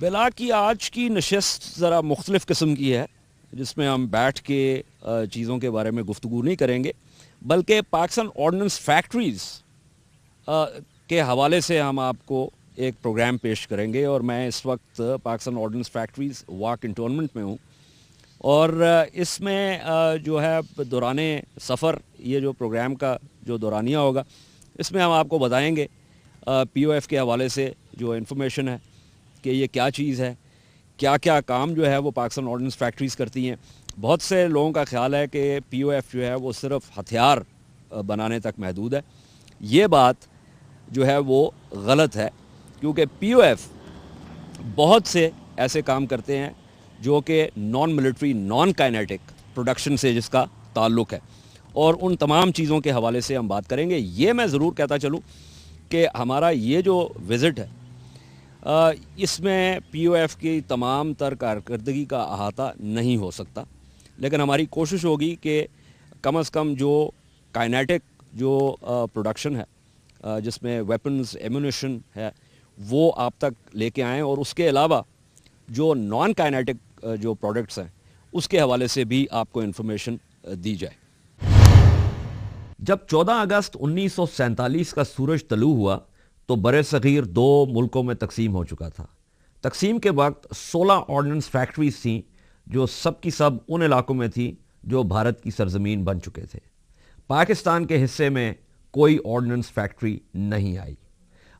बिला की आज की नशस्त ज़रा मुख्तलिफ़ किस्म की है, जिसमें हम बैठ के चीज़ों के बारे में गुफ्तगू नहीं करेंगे, बल्कि पाकिस्तान ऑर्डिनेंस फैक्ट्रीज़ के हवाले से हम आपको एक प्रोग्राम पेश करेंगे। और मैं इस वक्त पाकिस्तान ऑर्डिनेंस फैक्ट्रीज़ वाक इंटोनमेंट में हूँ और इसमें जो है दौराने सफ़र ये जो प्रोग्राम का जो दौरानिया होगा, इसमें हम आपको बताएंगे POF के हवाले से जो इन्फॉर्मेशन है कि ये क्या चीज़ है, क्या क्या काम जो है वो पाकिस्तान ऑर्डिनेंस फैक्ट्रीज़ करती हैं। बहुत से लोगों का ख्याल है कि POF जो है वो सिर्फ़ हथियार बनाने तक महदूद है। ये बात जो है वो गलत है, क्योंकि POF बहुत से ऐसे काम करते हैं जो कि non military non kinetic production से जिसका ताल्लुक़ है, और उन तमाम चीज़ों के हवाले से हम बात करेंगे। ये मैं ज़रूर कहता चलूँ कि हमारा ये जो विज़िट है इसमें POF की तमाम तर कारकर्दगी का अहाता नहीं हो सकता, लेकिन हमारी कोशिश होगी कि कम से कम जो काइनेटिक जो प्रोडक्शन है जिसमें वेपन्स एम्यूनिशन है वो आप तक लेके आएँ, और उसके अलावा जो नॉन काइनेटिक जो प्रोडक्ट्स हैं उसके हवाले से भी आपको इन्फॉर्मेशन दी जाए। जब 14 अगस्त 1947 का सूरज तलू हुआ तो बरे-सग़ीर दो मुल्कों में तकसीम हो चुका था। तकसीम के वक्त 16 ऑर्डिनेंस फैक्ट्रीज थीं जो सब की सब उन इलाकों में थी जो भारत की सरजमीन बन चुके थे। पाकिस्तान के हिस्से में कोई ऑर्डिनेंस फैक्ट्री नहीं आई।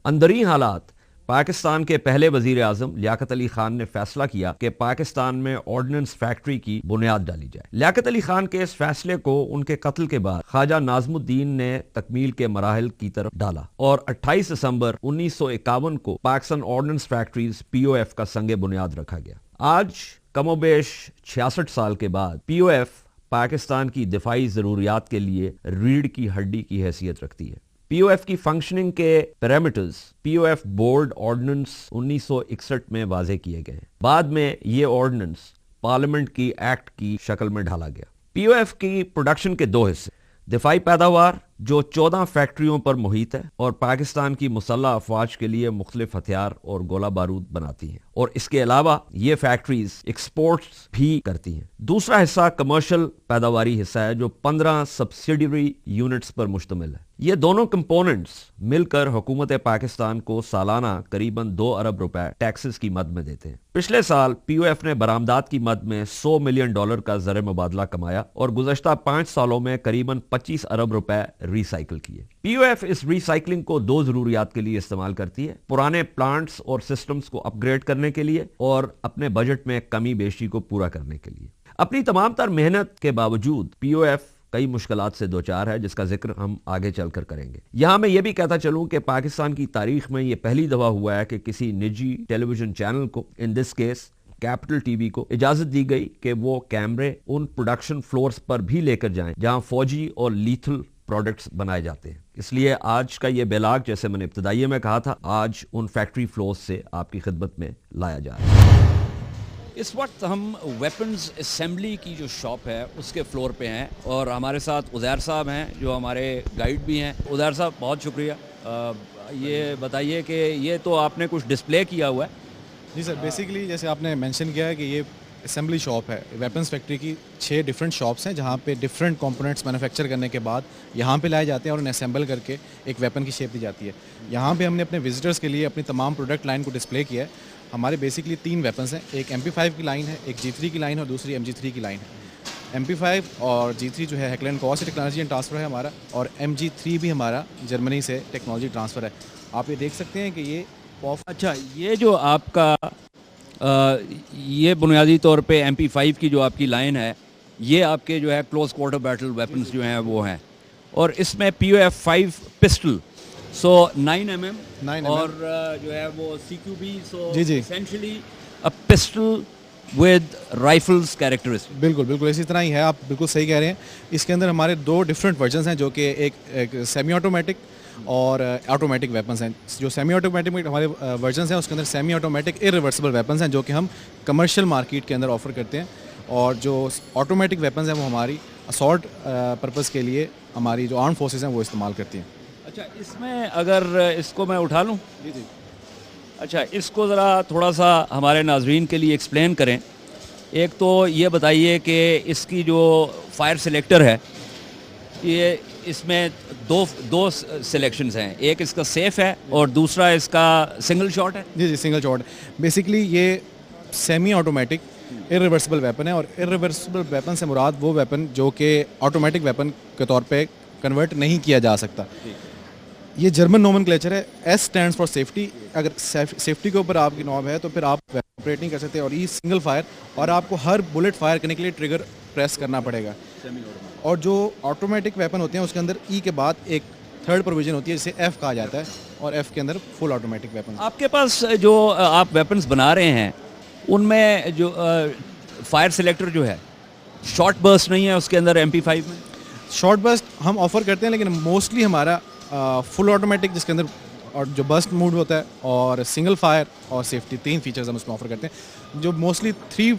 अंदरी हालात, पाकिस्तान के पहले वजीर आजम लियाकत अली खान ने फैसला किया कि पाकिस्तान में ऑर्डिनेंस फैक्ट्री की बुनियाद डाली जाए। लियाकत अली खान के इस फैसले को उनके कत्ल के बाद ख्वाजा नाज़मुद्दीन ने तकमील के मराहिल की तरफ डाला और 28 दिसंबर 1951 को पाकिस्तान ऑर्डिनेंस फैक्ट्रीज POF का संगे बुनियाद रखा गया। आज कमोबेश 66 साल के बाद POF पाकिस्तान की दिफाई जरूरियात के लिए रीढ़ की हड्डी की हैसियत रखती है। POF की फंक्शनिंग के पैरामीटर्स POF बोर्ड ऑर्डिनेंस 1961 में वाजे किए गए। बाद में ये ऑर्डिनेंस पार्लियामेंट की एक्ट की शक्ल में ढाला गया। POF की प्रोडक्शन के दो हिस्से, दिफाई पैदावार जो 14 फैक्ट्रियों पर मुहित है और पाकिस्तान की मुसल्लह अफवाज के लिए मुख्तलिफ हथियार और गोला बारूद बनाती हैं, और इसके अलावा ये फैक्ट्रीज एक्सपोर्ट्स भी करती हैं। दूसरा हिस्सा कमर्शियल पैदावारी हिस्सा है जो 15 सब्सिडियरी यूनिट्स पर मुश्तमिल है। ये दोनों कंपोनेंट्स मिलकर हुकूमत पाकिस्तान को सालाना करीबन 2 अरब रुपए टैक्सेस की मद में देते हैं। पिछले साल POF ने बरामदात की मद में $100 मिलियन का ज़र मुबादला कमाया और गुज़श्ता 5 सालों में करीबन 25 अरब रुपए रिसाइकिल किए। POF इस रिसाइकलिंग को दो जरूरियात के लिए इस्तेमाल करती है, पुराने प्लांट्स और सिस्टम्स को अपग्रेड करने के लिए और अपने बजट में कमी बेशी को पूरा करने के लिए। अपनी तमाम तर मेहनत के बावजूद POF कई मुश्किलात से दो चार है, जिसका जिक्र हम आगे चलकर करेंगे। यहां मैं ये भी कहता चलूं कि पाकिस्तान की तारीख में यह पहली दफा हुआ है कि किसी निजी टेलीविजन चैनल को, in this case capital TV को, इजाजत दी गई कि वो कैमरे उन प्रोडक्शन फ्लोर्स पर भी लेकर जाएं जहां फौजी और लीथल प्रोडक्ट्स बनाए जाते हैं। इसलिए आज का ये बेलाग, जैसे मैंने इब्तदाइये में कहा था, आज उन फैक्ट्री फ्लोर्स से आपकी खिदमत में लाया जा रहा है। इस वक्त हम वेपन्स असेंबली की जो शॉप है उसके फ्लोर पे हैं और हमारे साथ उज़ैर साहब हैं जो हमारे गाइड भी हैं। उज़ैर साहब बहुत शुक्रिया। ये बताइए कि ये तो आपने कुछ डिस्प्ले किया हुआ है। जी सर, बेसिकली जैसे आपने मेंशन किया है कि ये असेंबली शॉप है। वेपन्स फैक्ट्री की 6 डिफरेंट शॉप्स हैं जहाँ पे डिफरेंट कंपोनेंट्स मैन्युफैक्चर करने के बाद यहाँ पे लाए जाते हैं और उन्हें असेंबल करके एक वेपन की शेप दी जाती है। यहाँ पे हमने अपने विजिटर्स के लिए अपनी तमाम प्रोडक्ट लाइन को डिस्प्ले किया है। हमारे बेसिकली 3 वेपन्स हैं, एक MP5 की लाइन है, एक G3 की लाइन है और दूसरी MG3 की लाइन है। MP5 और G3 जो है हेकलैंड कोर से टेक्नोलॉजी एंड ट्रांसफ़र है हमारा, और MG3 भी हमारा जर्मनी से टेक्नोलॉजी ट्रांसफ़र है। आप ये देख सकते हैं कि ये अच्छा, ये जो आपका ये बुनियादी तौर पे MP5 की जो आपकी लाइन है, ये आपके जो है क्लोज क्वार्टर बैटल वेपन्स जो हैं वो हैं, और इसमें POF 5 पिस्टल 9mm और जो है वो CQB, essentially a pistol with rifles characteristic. बिल्कुल बिल्कुल इसी तरह ही है, आप बिल्कुल सही कह रहे हैं। इसके अंदर हमारे 2 डिफरेंट वर्जन्स हैं जो कि एक सेमी ऑटोमेटिक और ऑटोमेटिक वेपन्स हैं। जो सेमी ऑटोमेटिक हमारे वर्जन्स हैं उसके अंदर सेमी ऑटोमेटिक इरिवर्सिबल वेपन्स हैं जो कि हम कमर्शियल मार्केट के अंदर ऑफर करते हैं, और जो ऑटोमेटिक वेपन्स हैं वो हमारी असॉल्ट पर्पज़ के लिए हमारी जो आर्म फोर्सेस हैं वो इस्तेमाल करती हैं। अच्छा, इसमें अगर इसको मैं उठा लूँ। जी जी। अच्छा, इसको ज़रा थोड़ा सा हमारे नाजरीन के लिए एक्सप्लेन करें। एक तो ये बताइए कि इसकी जो फायर सिलेक्टर है, ये इसमें दो दो सिलेक्शंस हैं, एक इसका सेफ है और दूसरा इसका सिंगल शॉट है। जी जी, सिंगल शॉट। बेसिकली ये सेमी ऑटोमेटिक इरिवर्सिबल वेपन है, और इरिवर्सिबल वेपन से मुराद वो वेपन जो कि ऑटोमेटिक वेपन के तौर पे कन्वर्ट नहीं किया जा सकता। ये जर्मन नोमेनक्लेचर है। S stands for safety. अगर सेफ्टी के ऊपर आपकी नॉब है तो फिर आप ऑपरेट नहीं कर सकते। और ई सिंगल फायर, और आपको हर बुलेट फायर करने के लिए ट्रिगर प्रेस करना पड़ेगा। और जो ऑटोमेटिक वेपन होते हैं उसके अंदर ई के बाद एक थर्ड प्रोविजन होती है जिसे एफ कहा जाता है, और एफ के अंदर फुल ऑटोमेटिक वेपन। आपके पास जो आप वेपन्स बना रहे हैं उनमें जो फायर सिलेक्टर जो है, शॉर्ट बर्स्ट नहीं है उसके अंदर MP5 में? शॉर्ट बस्ट हम ऑफर करते हैं, लेकिन मोस्टली हमारा फुल ऑटोमेटिक जिसके अंदर और जो बस्ट मोड होता है और सिंगल फायर और सेफ्टी, 3 फीचर्स हम उसमें ऑफर करते हैं। जो मोस्टली 3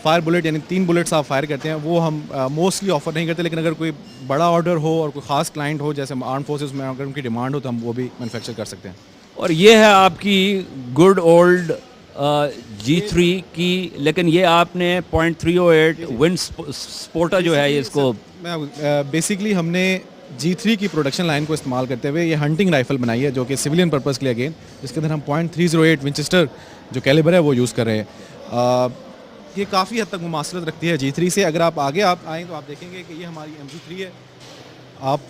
फायर बुलेट यानी 3 बुलेट्स आप फायर करते हैं वो हम मोस्टली ऑफर नहीं करते। लेकिन अगर कोई बड़ा ऑर्डर हो और कोई ख़ास क्लाइंट हो, जैसे आर्म फोर्सेस में अगर उनकी डिमांड हो, तो हम वो भी मैन्युफैक्चर कर सकते हैं। और ये है आपकी गुड ओल्ड G3 की, लेकिन ये आपने .308 विंड स्पोर्टा जो है ये इसको बेसिकली हमने G3 की प्रोडक्शन लाइन को इस्तेमाल करते हुए ये हंटिंग राइफल बनाई है, जो कि सिविलियन पर्पस के लिए अगेन, जिसके अंदर हम .308 विंचेस्टर जो कैलिबर है वो यूज़ कर रहे हैं। ये काफ़ी हद तक मुमासलत रखती है G3 से। अगर आप आगे आप आएँ तो आप देखेंगे कि ये हमारी MG3 है। आप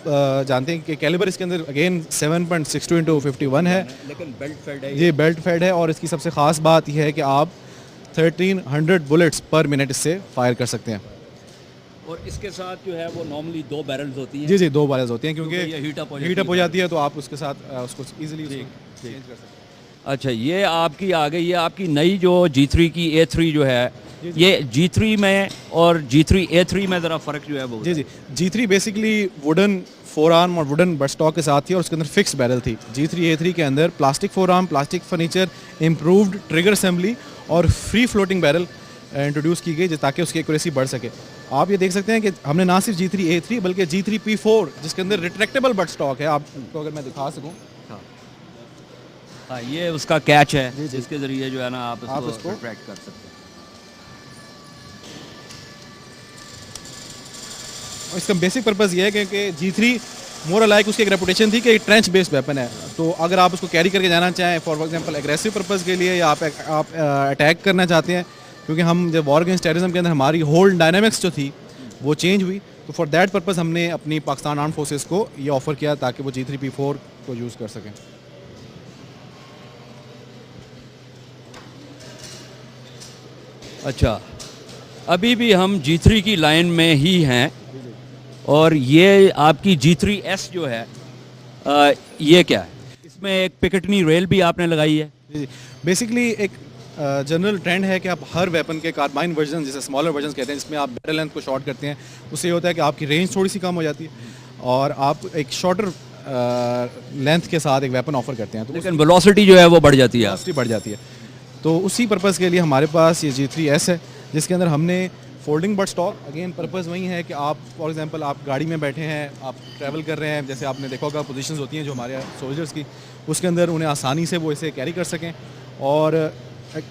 जानते हैं कि कैलिबर इसके अंदर अगेन 7.62x51 है, लेकिन बेल्ट फेड है ये बेल्ट फेड है। और इसकी सबसे ख़ास बात यह है कि आप 1300 बुलेट्स पर मिनट इससे फायर कर सकते हैं। और इसके साथ जो है वो नॉर्मली 2 बैरल्स होती हैं। जी जी, 2 बारेज होती हैं, क्योंकि ये हीट अप हो जाती है, तो आप उसके साथ उसको इजीली चेंज कर सकते हैं। अच्छा, ये आपकी आ गई, ये आपकी नई जो G3 की A3 जो है, ये G3 में और G3 A3 में ज़रा फ़र्क जो है वो जी जी, G3 basically wooden four arm और वुडन बट स्टॉक के साथ थी, और उसके अंदर फिक्स बैरल थी। G3 A3 के अंदर plastic four arm, plastic furniture, improved trigger assembly और फ्री फ्लोटिंग बैरल इंट्रोड्यूस की गई ताकि उसकी एक्यूरेसी बढ़ सके। आप ये देख सकते हैं कि हमने ना सिर्फ G3 A3 बल्कि G3 P4 जिसके अंदर रिट्रैक्टेबल बट स्टॉक है, आपको अगर मैं दिखा सकूँ। हाँ, ये उसका कैच है जिसके ज़रिए जो है ना आप इसको रिट्रैक्ट कर सकते हैं। इसका बेसिक पर्पस ये है कि G3 मोर लाइक उसकी एक रेपुटेशन थी कि ट्रेंच बेस्ड वेपन है। तो अगर आप उसको कैरी करके जाना चाहें फॉर एग्जांपल एग्रेसिव पर्पस के लिए, या आप अटैक करना चाहते हैं, क्योंकि हम जब वॉर अगेंस्ट टेररिज्म के अंदर हमारी होल डायनामिक्स जो थी वो चेंज हुई, तो फॉर दैट पर्पस हमने अपनी पाकिस्तान आर्म फोर्सेस को ये ऑफ़र किया ताकि वो G3 P4 को यूज़ कर सकें। अच्छा, अभी भी हम G3 की लाइन में ही हैं, और ये आपकी G3S जो है ये क्या है? इसमें एक पिकेटनी रेल भी आपने लगाई है। जी, बेसिकली एक जनरल ट्रेंड है कि आप हर वेपन के कार्बाइन वर्जन, जैसे स्मॉलर वर्जन कहते हैं, जिसमें आप बैरल लेंथ को शॉर्ट करते हैं, उससे ये होता है कि आपकी रेंज थोड़ी सी कम हो जाती है और आप एक शॉर्टर लेंथ के साथ एक वेपन ऑफर करते हैं, तो लेकिन वेलोसिटी जो है वो बढ़ जाती है। वेलोसिटी बढ़ जाती है। तो उसी पर्पज़ के लिए हमारे पास ये G3S है, जिसके अंदर हमने folding but stock, again purpose वही है कि आप फॉर एग्जांपल आप गाड़ी में बैठे हैं, आप ट्रैवल कर रहे हैं, जैसे आपने देखा होगा पोजीशंस होती हैं जो हमारे सोल्जर्स की, उसके अंदर उन्हें आसानी से वो इसे कैरी कर सकें। और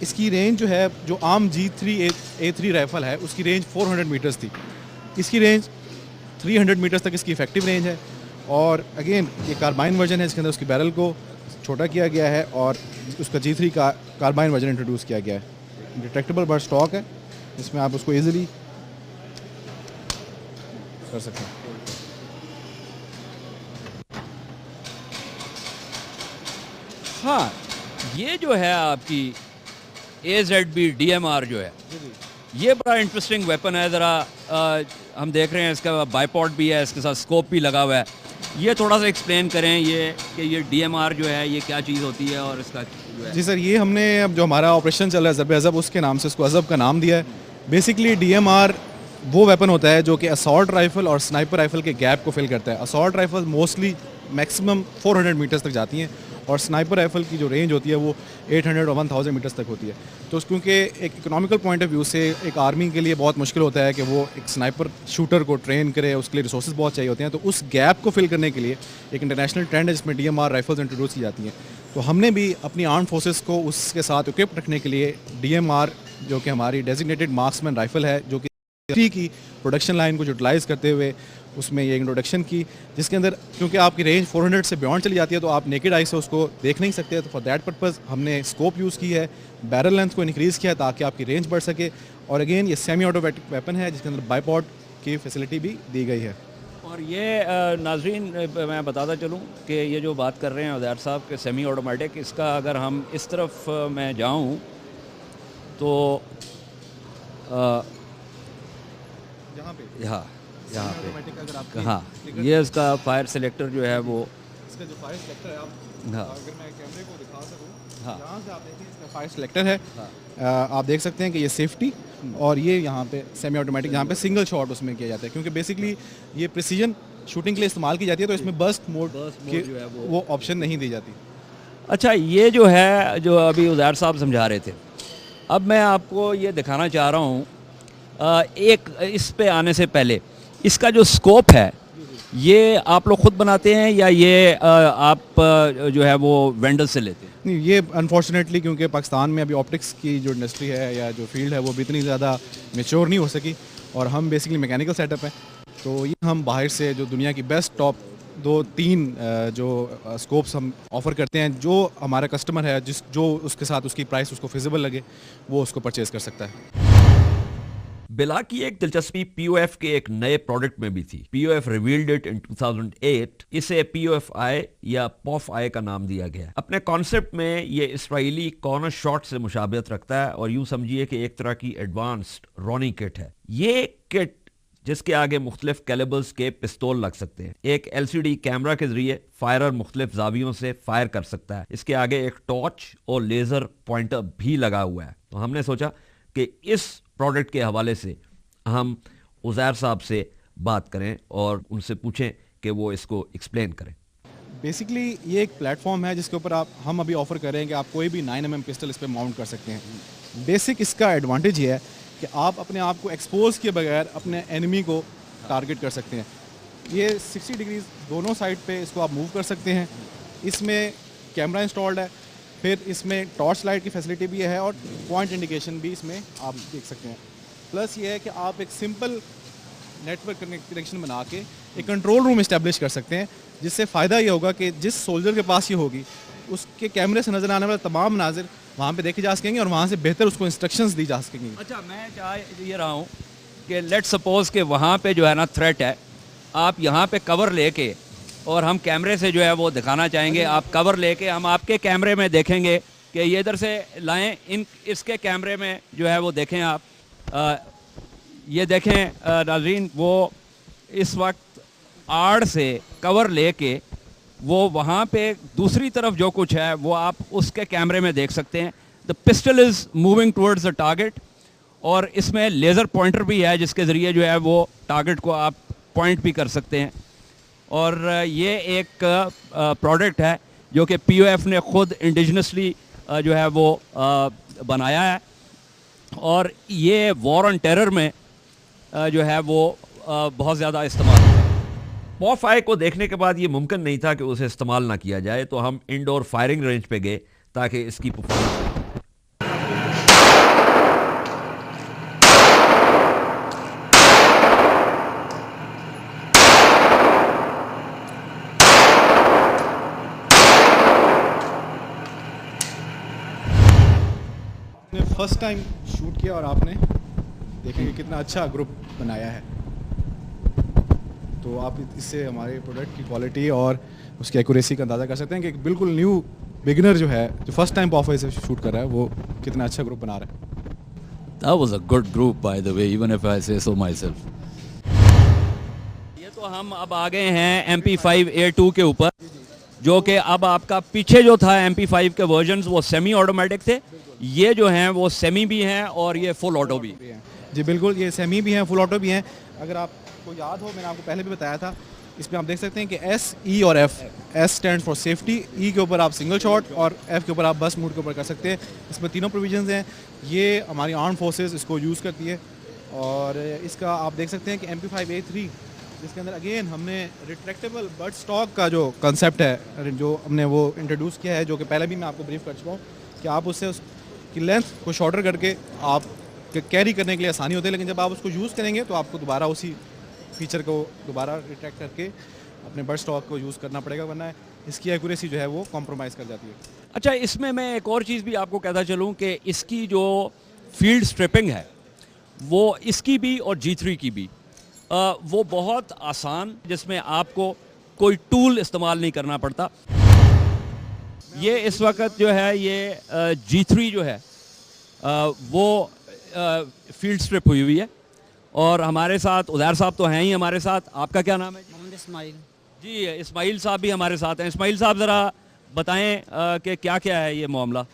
इसकी रेंज जो है, जो आम G3 A3 राइफल है उसकी रेंज 400 मीटर्स थी, इसकी रेंज 300 मीटर्स तक इसकी इफेक्टिव रेंज है। और अगेन ये कार्बाइन वर्जन है, इसके अंदर उसकी बैरल को छोटा किया गया है और उसका G3 का कार्बाइन वर्जन इंट्रोड्यूस किया गया है। डिटेक्टेबल बट स्टॉक है, इसमें आप उसको इजीली कर सकते हैं। हाँ, ये जो है आपकी AZB DMR जो है, ये बड़ा इंटरेस्टिंग वेपन है। ज़रा हम देख रहे हैं इसका बाईपॉड भी है, इसके साथ स्कोप भी लगा हुआ है। ये थोड़ा सा एक्सप्लेन करें ये कि ये DMR जो है ये क्या चीज़ होती है और इसका जो है। जी सर, ये हमने अब जो हमारा ऑपरेशन चल रहा है ज़रब अज़ब, उसके नाम से इसको अज़ब का नाम दिया है। बेसिकली DMR वो वेपन होता है जो कि असॉल्ट राइफल और स्नाइपर राइफल के गैप को फिल करता है। Assault rifle mostly maximum 400 metres तक जाती हैं और स्नाइपर राइफल की जो रेंज होती है वो 800 और 1000 मीटर्स तक होती है। तो क्योंकि एक इकोनॉमिकल पॉइंट ऑफ व्यू से एक आर्मी के लिए बहुत मुश्किल होता है कि वो एक स्नाइपर शूटर को ट्रेन करे, उसके लिए रिसोर्सेज बहुत चाहिए होते हैं, तो उस गैप को फिल करने के लिए एक इंटरनेशनल ट्रेंड है जिसमें DMR राइफल्स इंट्रोड्यूस की जाती हैं। तो हमने भी अपनी आर्म फोर्सेस को उसके साथ इक्विप रखने के लिए DMR, जो कि हमारी डेजिग्नेटेड मार्क्समैन राइफल है, जो कि की प्रोडक्शन लाइन को यूटिलाइज़ करते हुए उसमें ये इंट्रोडक्शन की, जिसके अंदर क्योंकि आपकी रेंज 400 से बियॉन्ड चली जाती है तो आप नेकेड आई से उसको देख नहीं सकते, तो फॉर दैट पर्पज़ हमने स्कोप यूज़ की है, बैरल लेंथ को इंक्रीज़ किया ताकि आपकी रेंज बढ़ सके। और अगेन ये सेमी ऑटोमेटिक वेपन है जिसके अंदर बाईपॉड की फैसिलिटी भी दी गई है। और ये नाजरीन मैं बताता चलूँ कि ये जो बात कर रहे हैं उदैर साहब के सेमी ऑटोमेटिक, इसका अगर हम इस तरफ मैं जाऊँ तो यहाँ पे यहाँ पे ऑटोमेटिक अगर आप हाँ, ये इसका फायर सिलेक्टर जो है वो, इसका जो फायर सिलेक्टर है, आप हाँ अगर मैं कैमरे को दिखा सकूँ, हाँ यहाँ से आप देखिए इसका फायर सिलेक्टर है। आप देख सकते हैं कि ये सेफ्टी और ये यहाँ पे सेमी ऑटोमेटिक, यहाँ पे सिंगल शॉट उसमें किया जाता है क्योंकि बेसिकली ये प्रिसीजन शूटिंग के लिए इस्तेमाल की जाती है, तो इसमें बर्स्ट मोड की जो है वो ऑप्शन नहीं दी जाती। अच्छा, ये जो है जो अभी उदैर साहब समझा रहे थे, अब मैं आपको ये दिखाना चाह रहा हूँ एक इस पे आने से पहले इसका जो स्कोप है ये आप लोग खुद बनाते हैं या ये आप जो है वो वेंडर से लेते हैं? नहीं, ये अनफॉर्चुनेटली क्योंकि पाकिस्तान में अभी ऑप्टिक्स की जो इंडस्ट्री है या जो फील्ड है वो भी इतनी ज़्यादा मेच्योर नहीं हो सकी और हम बेसिकली मैकेनिकल सेटअप हैं, तो ये हम बाहर से जो दुनिया की बेस्ट टॉप 2-3 जो स्कोप्स हम ऑफ़र करते हैं, जो हमारा कस्टमर है जो उसके साथ उसकी प्राइस उसको फिजिबल लगे वो उसको परचेज़ कर सकता है। बिला की एक दिलचस्पी POF के एक नए प्रोडक्ट में भी थी। POF revealed it in 2008। इसे POF-I या POF-I का नाम दिया गया। अपने कॉन्सेप्ट में ये इसराइली कॉर्नर शॉट से मुशाबियत रखता है और यूं समझिए कि एक तरह की एडवांस्ड रोनी किट है। ये किट जिसके आगे मुख्तलिफ कैलिबर्स के पिस्तौल लग सकते हैं, एक LCD कैमरा के जरिए फायरर मुख्तलिफ जावियों से फायर कर सकता है, इसके आगे एक टॉर्च और लेजर पॉइंटर भी लगा हुआ है। तो हमने सोचा कि इस प्रोडक्ट के हवाले से हम उज़ैर साहब से बात करें और उनसे पूछें कि वो इसको एक्सप्लेन करें। बेसिकली ये एक प्लेटफॉर्म है जिसके ऊपर हम अभी ऑफ़र कर रहे हैं कि आप कोई भी 9mm पिस्टल इस पर माउंट कर सकते हैं। बेसिक इसका एडवांटेज ये है कि आप अपने आप को एक्सपोज किए बगैर अपने एनिमी को टारगेट कर सकते हैं। ये 60 डिग्रीज दोनों साइड पे इसको आप मूव कर सकते हैं। इसमें कैमरा इंस्टॉल्ड है, फिर इसमें टॉर्च लाइट की फैसिलिटी भी है और पॉइंट इंडिकेशन भी इसमें आप देख सकते हैं। प्लस ये है कि आप एक सिंपल नेटवर्क कनेक्शन बना के एक कंट्रोल रूम इस्टेब्लिश कर सकते हैं, जिससे फ़ायदा ये होगा कि जिस सोल्जर के पास ये होगी उसके कैमरे से नज़र आने वाले तमाम मनाजिर वहाँ पे देखे जा सकेंगे और वहाँ से बेहतर उसको इंस्ट्रक्शंस दी जा सकेंगी। अच्छा, मैं चाह ये रहा हूँ कि लेट सपोज कि वहाँ पे जो है ना थ्रेट है, आप यहाँ पे कवर लेके और हम कैमरे से जो है वो दिखाना चाहेंगे, आप कवर लेके हम आपके कैमरे में देखेंगे कि ये इधर से लाएं, इसके कैमरे में जो है वो देखें आप। ये देखें नाज़रीन, वो इस वक्त आड़ से कवर लेके वो वहाँ पे दूसरी तरफ जो कुछ है वो आप उसके कैमरे में देख सकते हैं। The pistol is moving towards the target और इसमें लेज़र पॉइंटर भी है जिसके ज़रिए जो है वो टारगेट को आप पॉइंट भी कर सकते हैं। और ये एक प्रोडक्ट है जो कि POF ने ख़ुद इंडिजिनसली जो है वो बनाया है और ये वॉर ऑन टेरर में जो है वो बहुत ज़्यादा इस्तेमाल होता है। POF-I को देखने के बाद ये मुमकिन नहीं था कि उसे इस्तेमाल ना किया जाए, तो हम इंडोर फायरिंग रेंज पे गए ताकि इसकी परफॉर्मेंस फर्स्ट टाइम शूट किया और आपने देखेंगे कितना अच्छा ग्रुप बनाया है, तो आप इससे हमारे प्रोडक्ट की क्वालिटी और उसकी एक्यूरेसी का अंदाज़ा कर सकते हैं कि एक बिल्कुल न्यू बिगिनर जो है जो फर्स्ट टाइम POF-I से शूट कर रहा है वो कितना अच्छा ग्रुप बना रहा है। That was a good group by the way, even if I say so myself. ये तो हम अब आ गए हैं MP5A2 के ऊपर, जो कि अब आपका पीछे जो था MP5 के वर्जन्स वो सेमी ऑटोमेटिक थे, ये जो हैं वो सेमी भी हैं और ये फुल ऑटो भी जी बिल्कुल, ये सेमी भी हैं, फुल ऑटो भी हैं। अगर आपको याद हो, मैंने आपको पहले भी बताया था, इसमें आप देख सकते हैं कि एस, ई और F. S stand for safety, E के ऊपर आप सिंगल शॉट और एफ के ऊपर आप बस मूड के ऊपर कर सकते हैं। इसमें तीनों प्रोविजंस हैं। ये हमारी आर्म फोर्सेस इसको यूज़ करती है। और इसका आप देख सकते हैं कि MP5A3, जिसके अंदर अगेन हमने रिट्रैक्टेबल बट स्टॉक का जो कंसेप्ट है, जो हमने वो इंट्रोड्यूस किया है, जो कि पहले भी मैं आपको ब्रीफ कर चुका हूँ कि आप उससे उसकी लेंथ को शॉर्टर करके आप कैरी करने के लिए आसानी होती है, लेकिन जब आप उसको यूज़ करेंगे तो आपको दोबारा उसी फीचर को दोबारा रिट्रैक्ट करके अपने बट स्टॉक को यूज़ करना पड़ेगा, वरना इसकी एक्यूरेसी जो है वो कॉम्प्रोमाइज़ कर जाती है। अच्छा, इसमें मैं एक और चीज़ भी आपको कहता चलूँ कि इसकी जो फील्ड स्ट्रिपिंग है वो इसकी भी और G3 की भी वो बहुत आसान, जिसमें आपको कोई टूल इस्तेमाल नहीं करना पड़ता। ये इस वक्त जो है ये G3 जो है वो फील्ड स्ट्रिप हुई हुई है। और हमारे साथ उदैर साहब तो हैं ही हमारे साथ। आपका क्या नाम है जी? मोहम्मद इस्माइल। जी, इस्माइल साहब भी हमारे साथ हैं। इस्माइल साहब ज़रा बताएं कि क्या क्या है ये मामला।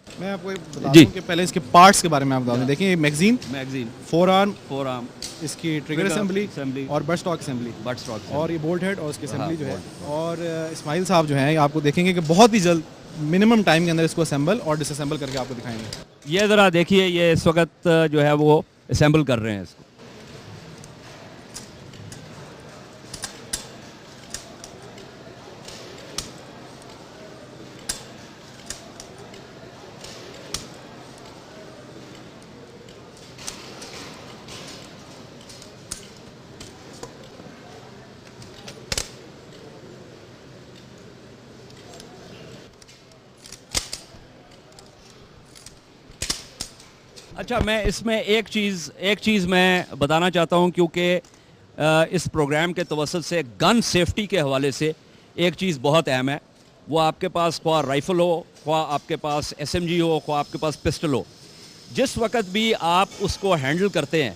मैं आपको बता जी। दूं कि पहले इसके पार्ट्स के बारे में आप बता दें। देखिए, मैगजीन, मैगजीन, फोर आर्म, इसकी ट्रिगर असेंबली और but stock assembly, but stock और ये बोल्ट हेड और उसकी असेंबली हाँ, जो है। और इस्माइल साहब जो हैं आपको देखेंगे कि बहुत ही जल्द मिनिमम टाइम के अंदर इसको असेंबल और डिसअसेंबल करके आपको दिखाएंगे। ये ज़रा देखिए, ये इस वक्त जो है वो असेंबल कर रहे हैं इसको। अच्छा, मैं इसमें एक चीज़ मैं बताना चाहता हूं, क्योंकि इस प्रोग्राम के तवसत से गन सेफ्टी के हवाले से एक चीज़ बहुत अहम है। वो आपके पास ख्वाह राइफ़ल हो, ख्वाह आपके पास SMG हो, ख्वाह आपके पास पिस्टल हो, जिस वक्त भी आप उसको हैंडल करते हैं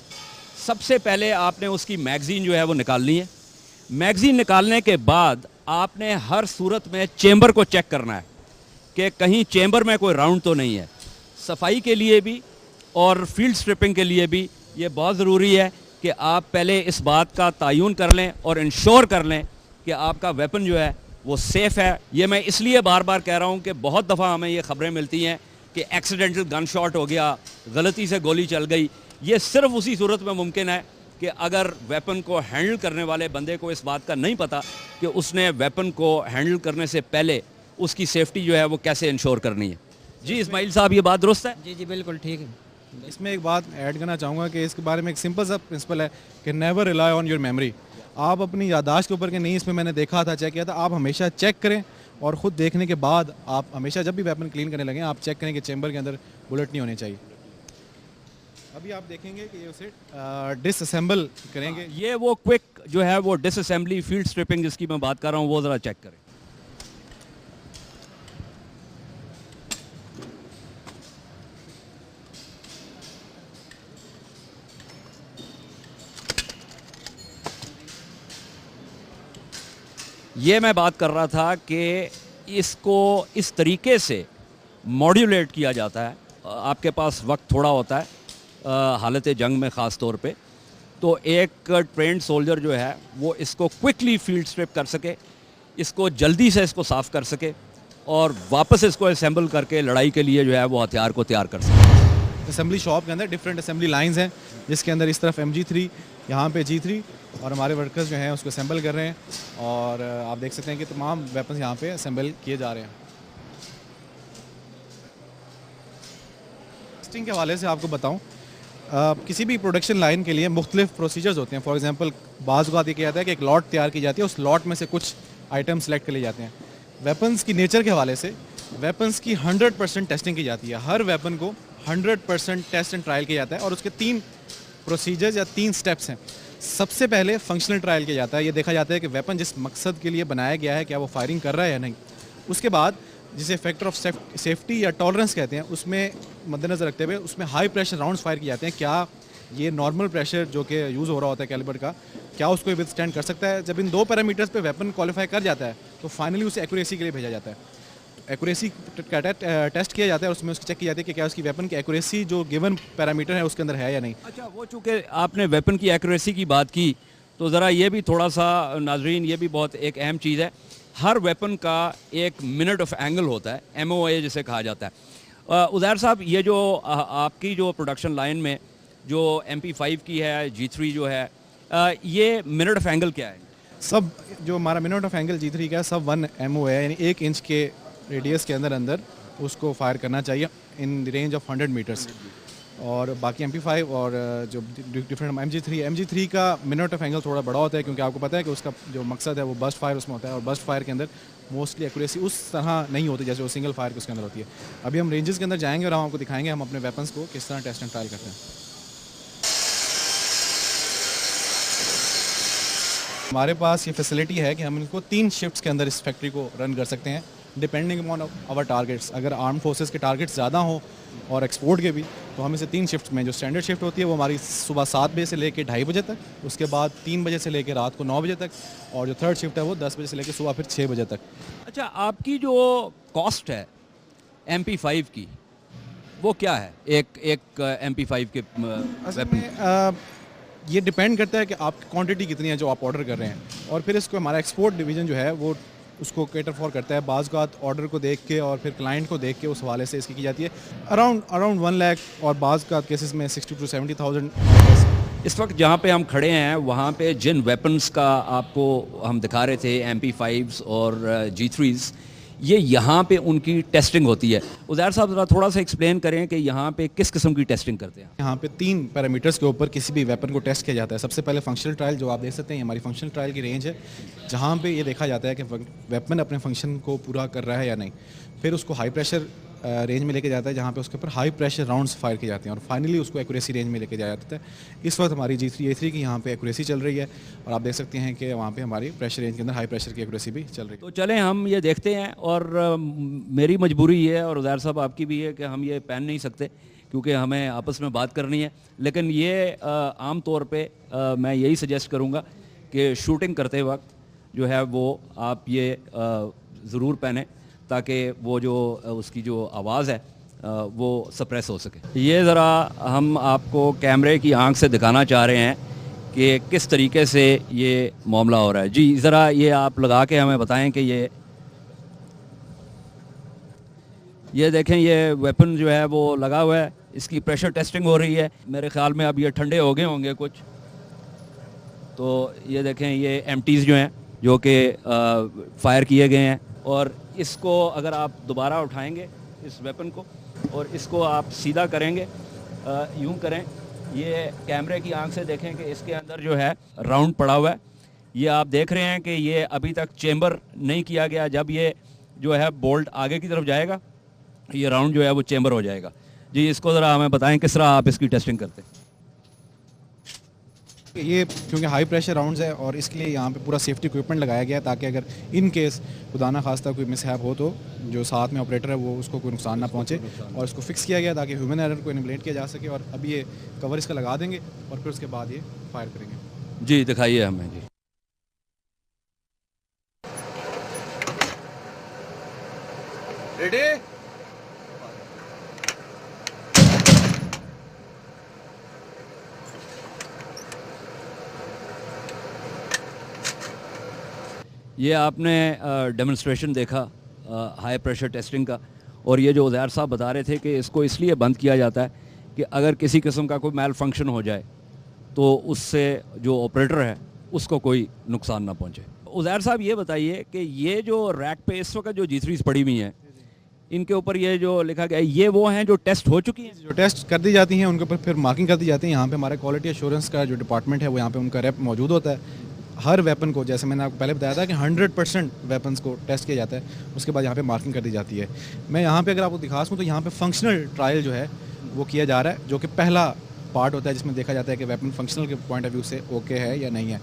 सबसे पहले आपने उसकी मैगज़ीन जो है वो निकालनी है। मैगज़ीन निकालने के बाद आपने हर सूरत में चेंबर को चेक करना है कि कहीं चेंबर में कोई राउंड तो नहीं है। सफाई के लिए भी और फील्ड स्ट्रिपिंग के लिए भी ये बहुत ज़रूरी है कि आप पहले इस बात का तयन कर लें और इंश्योर कर लें कि आपका वेपन जो है वो सेफ़ है। ये मैं इसलिए बार बार कह रहा हूँ कि बहुत दफ़ा हमें ये ख़बरें मिलती हैं कि एक्सीडेंटल गन शॉट हो गया, गलती से गोली चल गई। ये सिर्फ उसी सूरत में मुमकिन है कि अगर वेपन को हैंडल करने वाले बंदे को इस बात का नहीं पता कि उसने वेपन को हैंडल करने से पहले उसकी सेफ्टी जो है वो कैसे इंश्योर करनी है। जी इस्माइल साहब, ये बात दुरुस्त है? जी जी बिल्कुल ठीक है। इसमें एक बात ऐड करना चाहूँगा कि इसके बारे में एक सिंपल सा प्रिंसिपल है कि never rely on your memory. आप अपनी याददाश्त के ऊपर के नहीं, इसमें मैंने देखा था, चेक किया था, आप हमेशा चेक करें और ख़ुद देखने के बाद आप हमेशा जब भी वेपन क्लीन करने लगें आप चेक करें कि चेंबर के अंदर बुलेट नहीं होने चाहिए। अभी आप देखेंगे कि ये उसे डिसअसेंबल करेंगे। ये वो क्विक जो है वो डिसअसेंबली फील्ड स्ट्रिपिंग जिसकी मैं बात कर रहा हूँ वो ज़रा चेक करें। ये मैं बात कर रहा था कि इसको इस तरीके से मॉड्यूलेट किया जाता है। आपके पास वक्त थोड़ा होता है हालत जंग में ख़ास तौर पे, तो एक ट्रेंड सोल्जर जो है वो इसको क्विकली फील्ड स्ट्रिप कर सके, इसको जल्दी से इसको साफ़ कर सके और वापस इसको असेंबल करके लड़ाई के लिए जो है वो हथियार को तैयार कर सके। असेंबली शॉप के अंदर डिफरेंट असेंबली लाइंस हैं, जिसके अंदर इस तरफ MG3, यहाँ पे G3 और हमारे वर्कर्स जो हैं उसको असेंबल कर रहे हैं। और आप देख सकते हैं कि तमाम वेपन्स यहाँ पे असेंबल किए जा रहे हैं। टेस्टिंग के हवाले से आपको बताऊँ, किसी भी प्रोडक्शन लाइन के लिए मुख्तलिफ प्रोसीजर्स होते हैं। फॉर एग्जांपल बाज़ बात ये किया जाता है कि एक लॉट तैयार की जाती है, उस लॉट में से कुछ आइटम सेलेक्ट कर लिए जाते हैं। वेपन्स की नेचर के हवाले से वेपन्स की 100% टेस्टिंग की जाती है। हर वेपन को 100% टेस्ट एंड ट्रायल किया जाता है और उसके 3 प्रोसीजर्स या 3 स्टेप्स हैं। सबसे पहले फंक्शनल ट्रायल किया जाता है। ये देखा जाता है कि वेपन जिस मकसद के लिए बनाया गया है क्या वो फायरिंग कर रहा है या नहीं। उसके बाद जिसे फैक्टर ऑफ सेफ्टी या टॉलरेंस कहते हैं, उसमें मद्देनज़र रखते हुए उसमें हाई प्रेशर राउंड्स फायर किए जाते हैं। क्या ये नॉर्मल प्रेशर जो कि यूज़ हो रहा होता है कैलिबर का, क्या उसको विथस्टैंड कर सकता है। जब इन 2 पैरामीटर्स पे वेपन क्वालिफाई कर जाता है तो फाइनली उसे एक्यूरेसी के लिए भेजा जाता है। एक्यूरेसी का टेस्ट किया जाता है, उसमें उसकी चेक की जाती है कि क्या उसकी वेपन की एक्यूरेसी जो गिवन पैरामीटर है उसके अंदर है या नहीं। अच्छा, वो चूँकि आपने वेपन की एक्यूरेसी की बात की, तो ज़रा ये भी थोड़ा सा नाजरीन, ये भी बहुत एक अहम चीज़ है, हर वेपन का एक मिनट ऑफ एंगल होता है, MOA जिसे कहा जाता है। उज़ैर साहब, ये जो आपकी जो प्रोडक्शन लाइन में जो MP5 की है, G3 जो है, ये मिनट ऑफ एंगल क्या है? सब जो हमारा मिनट ऑफ एंगल G3 का है, सब 1 MO है, यानी 1 इंच के रेडियस के अंदर अंदर उसको फायर करना चाहिए इन रेंज ऑफ 100 मीटर्स। और बाकी MP5 और जो डिफरेंट MG3 का मिनट ऑफ एंगल थोड़ा बड़ा होता है, क्योंकि आपको पता है कि उसका जो मकसद है वो बस्ट फायर उसमें होता है, और बस्ट फायर के अंदर मोस्टली एक्यूरेसी उस तरह नहीं होती जैसे वो सिंगल फायर के उसके अंदर होती है। अभी हम रेंजेस के अंदर जाएंगे और हम आपको दिखाएंगे हम अपने वेपन्स को किस तरह टेस्ट एंड ट्रायल करते हैं। हमारे पास ये फैसिलिटी है कि हम इनको 3 शिफ्ट्स के अंदर इस फैक्ट्री को रन कर सकते हैं, डिपेंडिंग अपॉन आवर टारगेट्स। अगर आर्म फोर्सेस के टारगेट्स ज़्यादा हों और एक्सपोर्ट के भी, तो हम इसे 3 शिफ्ट में, जो स्टैंडर्ड शिफ्ट होती है वो हमारी सुबह 7 बजे से लेकर 2:30 बजे तक, उसके बाद 3 बजे से लेकर रात को 9 बजे तक, और जो थर्ड शिफ्ट है वो 10 बजे से लेकर सुबह फिर 6 बजे तक। अच्छा, आपकी जो कॉस्ट है MP5 की, वो क्या है एक MP5 के असल वेपन? में ये डिपेंड करता है कि आपकी क्वांटिटी कितनी है जो आप ऑर्डर कर रहे हैं, और फिर इसको हमारा एक्सपोर्ट डिवीज़न जो है वो उसको केटर फॉर करता है। बाज़ का ऑर्डर को देख के और फिर क्लाइंट को देख के उस हवाले से इसकी की जाती है। अराउंड 1 लाख, और बाज़ का केसेस में 60 to 70,000। इस वक्त जहाँ पे हम खड़े हैं वहाँ पे जिन वेपन्स का आपको हम दिखा रहे थे, MP5s और G3s, ये यहाँ पे उनकी टेस्टिंग होती है। उज़ैर साहब, ज़रा थोड़ा सा एक्सप्लेन करें कि यहाँ पे किस किस्म की टेस्टिंग करते हैं? यहाँ पे 3 पैरामीटर्स के ऊपर किसी भी वेपन को टेस्ट किया जाता है। सबसे पहले फंक्शनल ट्रायल, जो आप देख सकते हैं हमारी फंक्शनल ट्रायल की रेंज है, जहाँ पे ये देखा जाता है कि वेपन अपने फंक्शन को पूरा कर रहा है या नहीं। फिर उसको हाई प्रेशर रेंज में लेके जाता है, जहाँ पे उसके ऊपर हाई प्रेशर राउंड्स फायर किए जाते हैं, और फाइनली उसको एक्यूरेसी रेंज में लेके जाया जाता है। इस वक्त हमारी G3 A3 की यहाँ पे एक्यूरेसी चल रही है, और आप देख सकते हैं कि वहाँ पे हमारी प्रेशर रेंज के अंदर हाई प्रेशर की एक्यूरेसी भी चल रही है। तो चलें हम ये देखते हैं, और मेरी मजबूरी ये है और उज़ैर साहब आपकी भी है कि हम ये पहन नहीं सकते क्योंकि हमें आपस में बात करनी है, लेकिन ये आम तौर पे मैं यही सजेस्ट करूँगा कि शूटिंग करते वक्त जो है वो आप ये ज़रूर पहने, ताकि वो जो उसकी जो आवाज़ है वो सप्रेस हो सके। ये ज़रा हम आपको कैमरे की आंख से दिखाना चाह रहे हैं कि किस तरीके से ये मामला हो रहा है। जी ज़रा ये आप लगा के हमें बताएं कि ये देखें, ये वेपन जो है वो लगा हुआ है, इसकी प्रेशर टेस्टिंग हो रही है। मेरे ख्याल में अब ये ठंडे हो गए होंगे कुछ, तो ये देखें ये MTs जो हैं जो कि फायर किए गए हैं, और इसको अगर आप दोबारा उठाएंगे इस वेपन को और इसको आप सीधा करेंगे, यूं करें, ये कैमरे की आंख से देखें कि इसके अंदर जो है राउंड पड़ा हुआ है। ये आप देख रहे हैं कि ये अभी तक चेंबर नहीं किया गया। जब ये जो है बोल्ट आगे की तरफ जाएगा, ये राउंड जो है वो चेंबर हो जाएगा। जी इसको ज़रा हमें बताएं किस तरह आप इसकी टेस्टिंग करते हैं? ये क्योंकि हाई प्रेशर राउंड्स है, और इसके लिए यहाँ पे पूरा सेफ्टी इक्विपमेंट लगाया गया है, ताकि अगर इन केस खुदा ना खास्ता कोई मिसहैप हो तो जो साथ में ऑपरेटर है वो उसको कोई नुकसान ना पहुँचे, और इसको फिक्स किया गया ताकि ह्यूमन एरर को एलिमिनेट किया जा सके। और अब ये कवर इसका लगा देंगे और फिर उसके बाद ये फायर करेंगे। जी दिखाइए हमें। जी रेडी? ये आपने डेमोन्स्ट्रेशन देखा हाई प्रेशर टेस्टिंग का, और ये जो उज़ैर साहब बता रहे थे कि इसको इसलिए बंद किया जाता है कि अगर किसी किस्म का कोई मैल फंक्शन हो जाए तो उससे जो ऑपरेटर है उसको कोई नुकसान ना पहुंचे। उज़ैर साहब ये बताइए कि ये जो रैक पे इस वक्त जो G3s पड़ी हुई हैं, इनके ऊपर ये जो लिखा गया है, ये वो हैं जो टेस्ट हो चुकी हैं? जो टेस्ट कर दी जाती हैं उनके ऊपर फिर मार्किंग कर दी जाती है। यहाँ पे हमारा क्वालिटी एश्योरेंस का जो डिपार्टमेंट है वो यहाँ पे उनका रेप मौजूद होता है। हर वेपन को, जैसे मैंने आपको पहले बताया था कि 100% वेपन्स को टेस्ट किया जाता है, उसके बाद यहाँ पे मार्किंग कर दी जाती है। मैं यहाँ पे अगर आपको दिखा सकूँ तो यहाँ पे फंक्शनल ट्रायल जो है वो किया जा रहा है, जो कि पहला पार्ट होता है जिसमें देखा जाता है कि वेपन फंक्शनल के पॉइंट ऑफ व्यू से ओके है या नहीं है।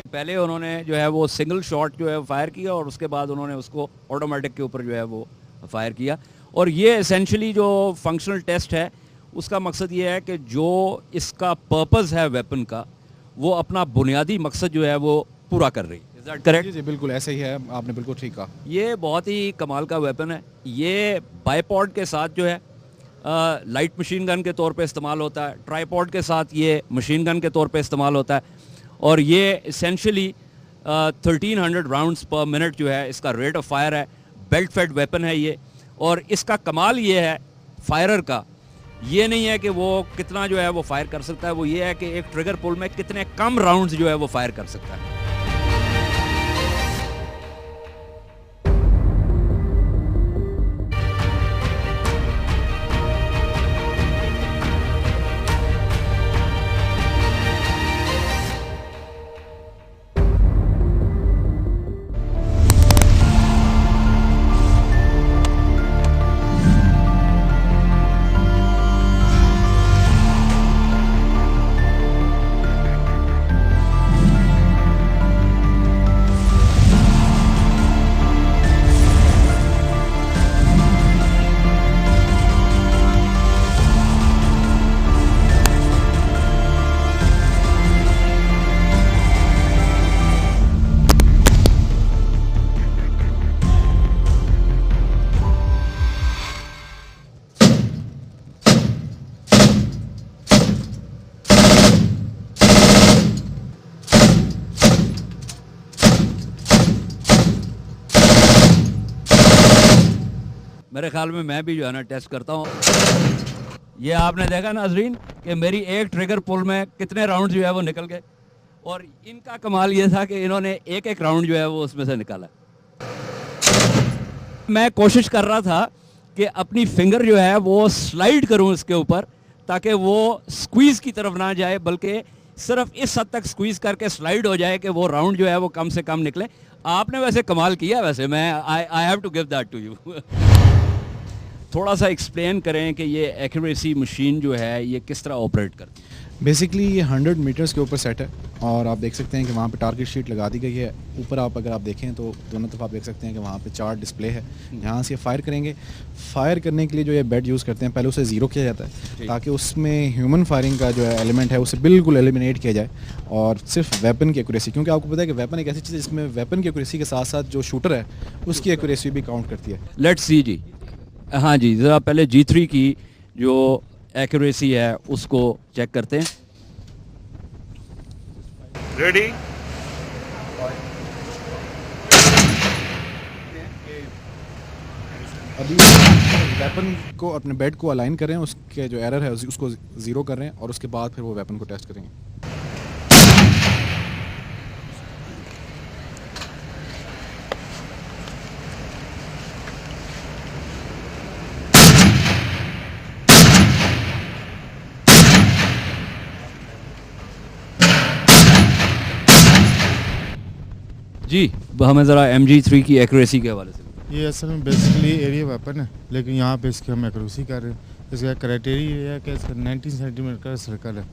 पहले उन्होंने जो है वो सिंगल शॉट जो है फायर किया, और उसके बाद उन्होंने उसको ऑटोमेटिक के ऊपर जो है वो फायर किया। और ये एसेंशली जो फंक्शनल टेस्ट है उसका मकसद ये है कि जो इसका पर्पस है वेपन का, वो अपना बुनियादी मकसद जो है वो पूरा कर रही है। Is that correct? जी जी बिल्कुल ऐसे ही है, आपने बिल्कुल ठीक कहा। ये बहुत ही कमाल का वेपन है। ये बाईपॉड के साथ जो है लाइट मशीन गन के तौर पे इस्तेमाल होता है, ट्राईपॉड के साथ ये मशीन गन के तौर पे इस्तेमाल होता है, और ये इसेंशली 1300 राउंड्स पर मिनट जो है इसका रेट ऑफ फायर है। बेल्ट फेड वेपन है ये, और इसका कमाल ये है फायरर का, ये नहीं है कि वो कितना जो है वो फायर कर सकता है, वो ये है कि एक ट्रिगर पुल में कितने कम राउंड्स जो है वो फायर कर सकता है। मेरे ख्याल में मैं भी जो है ना टेस्ट करता हूँ। ये आपने देखा नाजरीन कि मेरी एक ट्रिगर पुल में कितने राउंड जो है वो निकल गए, और इनका कमाल ये था कि इन्होंने एक एक राउंड जो है वो उसमें से निकाला। मैं कोशिश कर रहा था कि अपनी फिंगर जो है वो स्लाइड करूं इसके ऊपर, ताकि वो स्क्वीज की तरफ ना जाए, बल्कि सिर्फ इस हद तक स्क्वीज करके स्लाइड हो जाए कि वो राउंड जो है वो कम से कम निकले। आपने वैसे कमाल किया, वैसे मैं I have to give that to you. थोड़ा सा एक्सप्लेन करें कि ये एक्यूरेसी मशीन जो है ये किस तरह ऑपरेट करती है। बेसिकली ये 100 मीटर्स के ऊपर सेट है, और आप देख सकते हैं कि वहाँ पे टारगेट शीट लगा दी गई है। ऊपर आप अगर आप देखें तो दोनों तरफ आप देख सकते हैं कि वहाँ पे 4 डिस्प्ले है, यहाँ से फायर करेंगे। फायर करने के लिए जो ये बेड यूज़ करते हैं, पहले उसे ज़ीरो किया जाता है ताकि उसमें ह्यूमन फायरिंग का जो है एलिमेंट है उसे बिल्कुल एलिमिनेट किया जाए, और सिर्फ वेपन की एक्यूरेसी, क्योंकि आपको पता है कि वेपन एक ऐसी चीज़ है जिसमें वेपन की एक्यूरेसी के साथ साथ जो शूटर है उसकी एक्यूरेसी भी काउंट करती है। लेट्स सी जी। हाँ जी, ज़रा पहले G3 की जो एक्यूरेसी है उसको चेक करते हैं। रेडी? अभी वेपन को अपने बेड को अलाइन कर रहे हैं, उसके जो एरर है उसको ज़ीरो कर रहे हैं, और उसके बाद फिर वो वेपन को टेस्ट करेंगे। जी, हमें ज़रा MG3 की एक्यूरेसी के हवाले से। ये असल में बेसिकली एरिया वेपन है, लेकिन यहाँ पे इसकी हम एक्यूरेसी कर रहे हैं। इसका क्राइटेरिया है कि इसका 19 सेंटीमीटर का सर्कल है,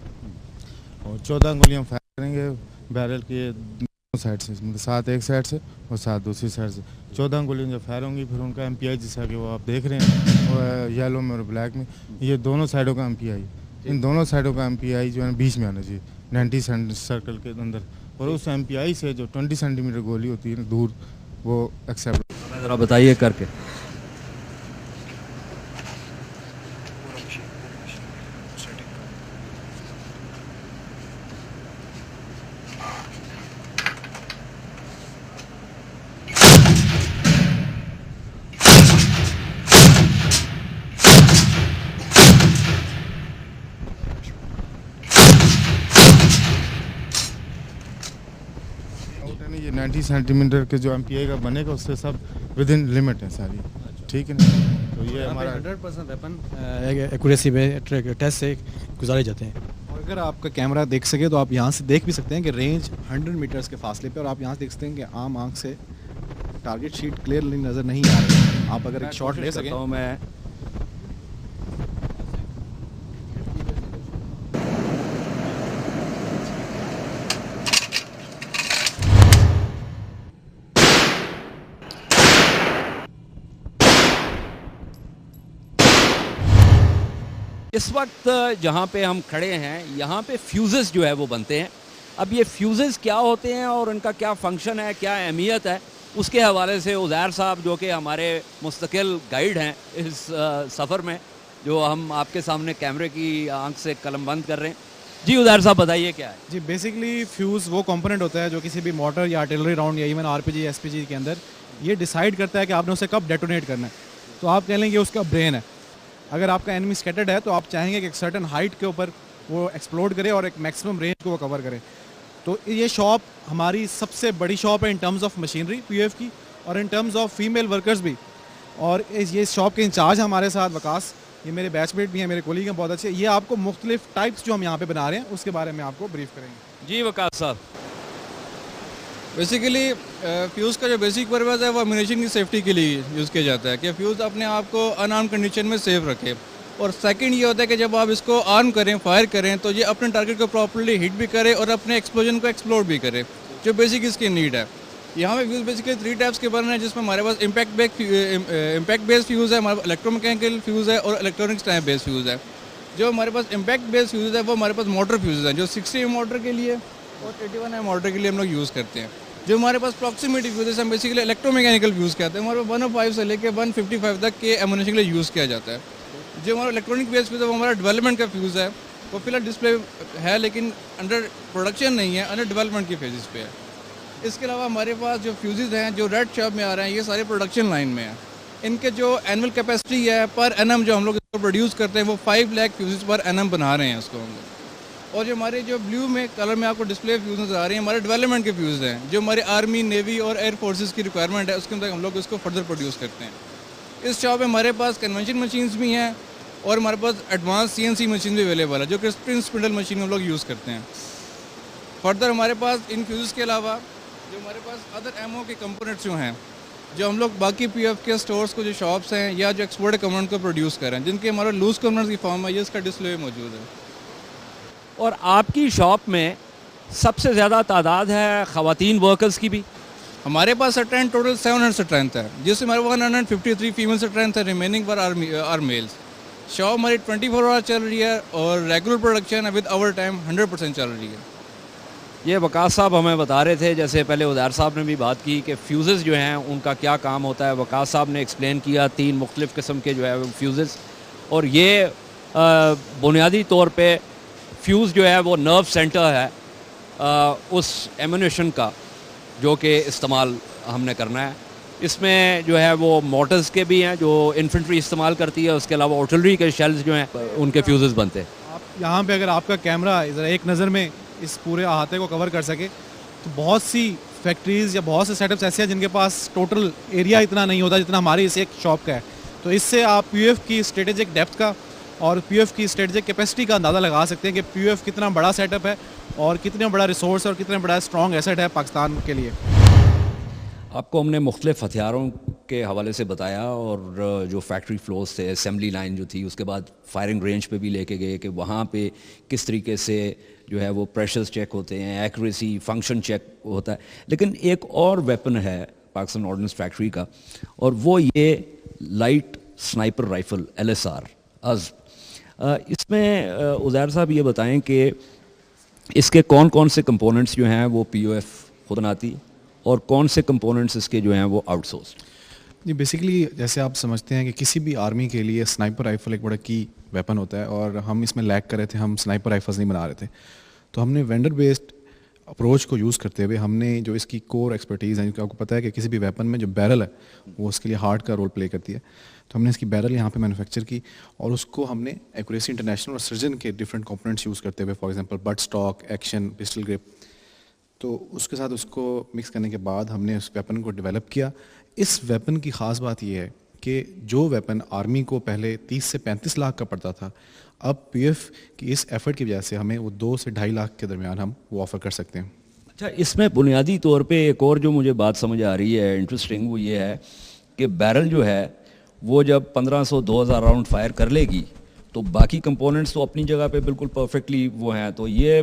और 14 गोलियाँ फायर करेंगे बैरल के दोनों साइड से, मतलब 7 एक साइड से और 7 दूसरी साइड से। 14 गोलियाँ जब फायर होंगी फिर उनका MPI, जैसा कि वो आप देख रहे हैं और येलो में और ब्लैक में, ये दोनों साइडों का MPI, इन दोनों साइडों का MPI जो है बीच में आना चाहिए 90 सर्कल के अंदर, और उस MPI से जो 20 सेंटीमीटर गोली होती है दूर, वो एक्सेप्ट। ज़रा बताइए करके। ये 90 सेंटीमीटर के जो MPI का बनेगा उससे सब विद इन लिमिट है सारी, ठीक है ना। तो ये हमारा 100% वेपन एक्यूरेसी में टेस्ट से गुजारे जाते हैं। और अगर आपका कैमरा देख सके तो आप यहाँ से देख भी सकते हैं कि रेंज 100 मीटर्स के फासले पे, और आप यहाँ से देख सकते हैं कि आम आंख से टारगेट शीट क्लियरली नज़र नहीं आ रही है। आप अगर एक शॉट ले सकें। मैं इस वक्त जहाँ पे हम खड़े हैं यहाँ पे फ्यूजेस जो है वो बनते हैं, अब ये फ्यूज़ेस क्या होते हैं और उनका क्या फंक्शन है, क्या अहमियत है, उसके हवाले से उज़ैर साहब जो कि हमारे मुस्तकिल गाइड हैं इस सफ़र में, जो हम आपके सामने कैमरे की आंख से कलमबंद कर रहे हैं। जी उज़ैर साहब बताइए क्या है। जी बेसिकली फ्यूज़ वो कंपोनेंट होता है जो किसी भी मोटर या आर्टिलरी राउंड या इवन आरपीजी एसपीजी के अंदर ये डिसाइड करता है कि आपने उसे कब डेटोनेट करना है। तो आप कह लेंगे उसका ब्रेन है। अगर आपका एनिमी स्कैटर्ड है तो आप चाहेंगे कि एक सर्टन हाइट के ऊपर वो एक्सप्लोड करे और एक मैक्सिमम रेंज को वो कवर करे। तो ये शॉप हमारी सबसे बड़ी शॉप है in terms of machinery PUF की और in terms of female workers भी। और ये शॉप के इंचार्ज हमारे साथ वकास, ये मेरे बैचमेट भी हैं, मेरे कोलीग हैं बहुत अच्छे। ये आपको मुख्तलिफ टाइप्स जो हम यहाँ पे बना रहे हैं उसके बारे में आपको ब्रीफ करेंगे। जी वकास साहब। बेसिकली फ्यूज़ का जो बेसिक पर्पज़ है वो एम्यूनेशन की सेफ्टी के लिए यूज़ किया जाता है कि फ्यूज़ अपने आप को अनआर्म कंडीशन में सेफ रखे। और सेकंड ये होता है कि जब आप इसको आर्म करें, फायर करें, तो ये अपने टारगेट को प्रॉपर्ली हिट भी करे और अपने एक्सप्लोजन को एक्सप्लोर भी करे, जो बेसिक इसकी नीड है। यहाँ पे फ्यूज़ बेसिकली 3 टाइप्स के बने हैं, जिसमें हमारे पास इम्पैक्ट बेस्ड फ्यूज़ है, हमारे इलेक्ट्रोमैकेनिकल फ्यूज़ है और इलेक्ट्रॉनिक्स टाइप बेस्ड फ्यूज़ है। जो हमारे पास इम्पैक्ट बेस्ड फ्यूज़ है वो हमारे पास मोटर फ्यूज़ हैं, जो 60 एम मोटर के लिए और 81 एम मोटर के लिए हम लोग यूज़ करते हैं। जो हमारे पास प्रॉक्सिमिटी फ्यूज़ है हम बेसिकली इलेक्ट्रोमैकेनिकल फ्यूज़ कहते हैं, हमारे पास 105 से लेकर 155 तक के एम्यूनेशन के लिए यूज़ किया जाता है। जो हमारा इलेक्ट्रॉनिक बेस्ड फ्यूज़ है वो हमारा डेवलपमेंट का फ्यूज़ है, वो फिलहाल डिस्प्ले है लेकिन अंडर प्रोडक्शन नहीं है, अंडर डेवलपमेंट की फेजेस पे है। इसके अलावा हमारे पास जो फ्यूज़ेस हैं जो रेड शॉप में आ रहे हैं ये सारे प्रोडक्शन लाइन में हैं। इनके जो एनुअल कैपेसिटी है पर एनम जो हम लोग इसको प्रोड्यूस करते हैं वो 5 लाख फ्यूज़ेस पर एनम बना रहे हैं इसको हम लोग। और जो हमारे जो ब्लू में कलर में आपको डिस्प्ले फ्यूज़ नज़र आ रही हैं हमारे डेवलपमेंट के फ्यूज़ हैं, जो हमारे आर्मी, नेवी और एयर फोर्सेस की रिक्वायरमेंट है उसके अंदर हम लोग इसको फर्दर प्रोड्यूस करते हैं। इस शॉप में हमारे पास कन्वेंशन मशीन्स भी हैं और हमारे पास एडवांस CNC मशीन भी अवेलेबल है, जो कि स्प्रिंग स्पिंडल मशीन हम लोग यूज़ करते हैं। फर्दर हमारे पास इन फ्यूज़ के अलावा जो हमारे पास अदर एमओ के कंपोनेंट्स जो हैं, जो हम लोग बाकी पीएफ के स्टोर्स को जो शॉप्स हैं या जो एक्सपोर्ट कंपोनेंट को प्रोड्यूस कर रहे हैं, जिनके हमारे लूज कंपोनेंट्स की फॉर्म है, ये इसका डिस्प्ले मौजूद है। और आपकी शॉप में सबसे ज़्यादा तादाद है ख़वातीन वर्कर्स की भी? हमारे पास स्ट्रेंथ टोटल 700 स्ट्रेंथ है, जिसमें हमारे 153 फीमेल स्ट्रेंथ है, रिमेनिंग पर आर मेल्स। शॉप हमारी 24 आवर चल रही है और रेगुलर प्रोडक्शन है विद आवर टाइम 100% चल रही है। ये वकास साहब हमें बता रहे थे, जैसे पहले उज़ैर साहब ने भी बात की कि फ्यूज़ेस जो हैं उनका क्या काम होता है। वकास साहब ने एक्सप्लेन किया 3 मुख्तलिफ़ किस्म के जो है फ्यूज़ेस, और ये बुनियादी तौर पे फ्यूज़ जो है वो नर्व सेंटर है उस एम्यूनेशन का जो कि इस्तेमाल हमने करना है। इसमें जो है वो मोटर्स के भी हैं जो इन्फेंट्री इस्तेमाल करती है, उसके अलावा आर्टिलरी के शेल्स जो हैं उनके फ्यूज़ेस बनते हैं। आप यहाँ पे अगर आपका कैमरा ज़रा एक नज़र में इस पूरे अहाते को कवर कर सके तो बहुत सी फैक्ट्रीज़ या बहुत से सेटअप्स ऐसे हैं जिनके पास टोटल एरिया इतना नहीं होता जितना हमारी इस एक शॉप का है। तो इससे आप पीयूएफ की स्ट्रेटेजिक डेप्थ का और पीयूएफ की स्ट्रेटेजिक कैपेसिटी का अंदाज़ा लगा सकते हैं कि पीयूएफ कितना बड़ा सेटअप है और कितना बड़ा रिसोर्स और कितना बड़ा स्ट्रॉन्ग एसेट है पाकिस्तान के लिए। आपको हमने मुख्तलिफ हथियारों के हवाले से बताया और जो फैक्ट्री फ्लोर्स थे, असेंबली लाइन जो थी, उसके बाद फायरिंग रेंज पे भी लेके गए कि वहाँ पे किस तरीके से जो है वो प्रेशर्स चेक होते हैं, एक्यूरेसी, फंक्शन चेक होता है। लेकिन एक और वेपन है पाकिस्तान ऑर्डिनेंस फैक्ट्री का, और वो ये लाइट स्नाइपर राइफ़ल LSR अज़्ब। इसमें उज़ैर साहब ये बताएं कि इसके कौन कौन से कंपोनेंट्स जो हैं वो POF खुद बनाती और कौन से कंपोनेंट्स इसके जो हैं वो आउटसोर्स? जी बेसिकली जैसे आप समझते हैं कि किसी भी आर्मी के लिए स्नाइपर राइफ़ल एक बड़ा की वेपन होता है और हम इसमें लैग कर रहे थे, हम स्नाइपर राइफल्स नहीं बना रहे थे। तो हमने वेंडर बेस्ड अप्रोच को यूज़ करते हुए हमने जो इसकी कोर एक्सपर्टीज़ है, क्योंकि आपको पता है कि किसी भी वेपन में जो बैरल है वो उसके लिए हार्ट का रोल प्ले करती है। तो हमने इसकी बैरल यहाँ पे मैन्युफैक्चर की और उसको हमने एक्यूरेसी इंटरनेशनल और सर्जन के डिफरेंट कंपोनेंट्स यूज़ करते हुए, for example but stock, action, pistol grip, तो उसके साथ उसको मिक्स करने के बाद हमने उस वेपन को डेवलप किया। इस वेपन की ख़ास बात यह है कि जो वेपन आर्मी को पहले 30 से 35 लाख का पड़ता था, अब पीएफ की इस एफर्ट की वजह से हमें वो 2 से 2.5 लाख के दरमियान हम वो ऑफ़र कर सकते हैं। अच्छा, इसमें बुनियादी तौर पे एक और जो मुझे बात समझ आ रही है इंटरेस्टिंग, वो ये है कि बैरल जो है वो जब 1500-2000 राउंड फायर कर लेगी तो बाकी कंपोनेंट्स तो अपनी जगह पे बिल्कुल परफेक्टली वो हैं, तो ये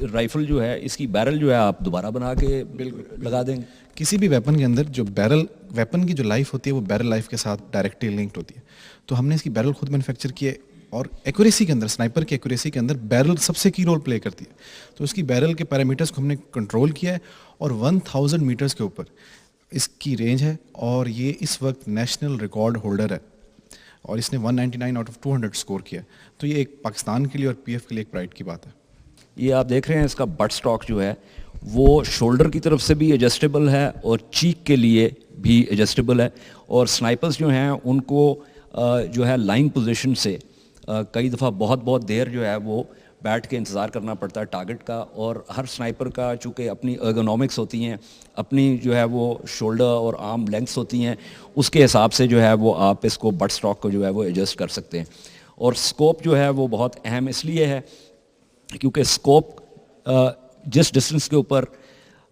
राइफ़ल जो है इसकी बैरल जो है आप दोबारा बना के बिल्कुल लगा देंगे। किसी भी वेपन के अंदर जो बैरल, वेपन की जो लाइफ होती है वो बैरल लाइफ के साथ डायरेक्टली लिंक्ड होती है। तो हमने इसकी बैरल खुद मैन्युफैक्चर किए और एक्यूरेसी के अंदर, स्नाइपर की एक्यूरेसी के अंदर बैरल सबसे की रोल प्ले करती है। तो उसकी बैरल के पैरामीटर्स को हमने कंट्रोल किया है और 1000 मीटर्स के ऊपर इसकी रेंज है और ये इस वक्त नेशनल रिकॉर्ड होल्डर है और इसने 199 आउट ऑफ 200 स्कोर किया। तो ये एक पाकिस्तान के लिए और पीएफ के लिए एक प्राइड की बात है। ये आप देख रहे हैं इसका बट स्टॉक जो है वो शोल्डर की तरफ से भी एडजस्टेबल है और चीक के लिए भी एडजस्टेबल है। और स्नाइपर्स जो हैं उनको जो है लाइन पोजीशन से कई दफ़ा बहुत देर जो है वो बैठ के इंतज़ार करना पड़ता है टारगेट का। और हर स्नाइपर का चूँकि अपनी एर्गोनॉमिक्स होती हैं, अपनी जो है वो शोल्डर और आर्म लेंथ्स होती हैं, उसके हिसाब से जो है वो आप इसको बट स्टॉक को जो है वो एडजस्ट कर सकते हैं। और स्कोप जो है वो बहुत अहम इसलिए है क्योंकि स्कोप जिस डिस्टेंस के ऊपर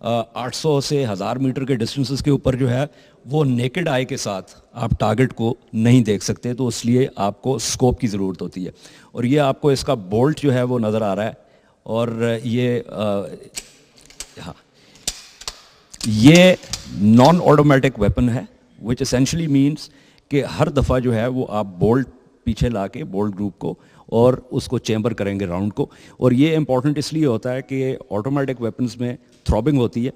800 से 1000 मीटर के डिस्टेंसेस के ऊपर जो है वो नेकेड आई के साथ आप टारगेट को नहीं देख सकते, तो इसलिए आपको स्कोप की ज़रूरत होती है। और ये आपको इसका बोल्ट जो है वो नज़र आ रहा है और ये नॉन ऑटोमेटिक वेपन है विच एसेंशली मीन्स कि हर दफ़ा जो है वो आप बोल्ट पीछे ला के बोल्ट ग्रुप को और उसको चेंबर करेंगे राउंड को। और ये इंपॉर्टेंट इसलिए होता है कि ऑटोमेटिक वेपन्स में थ्रॉबिंग होती है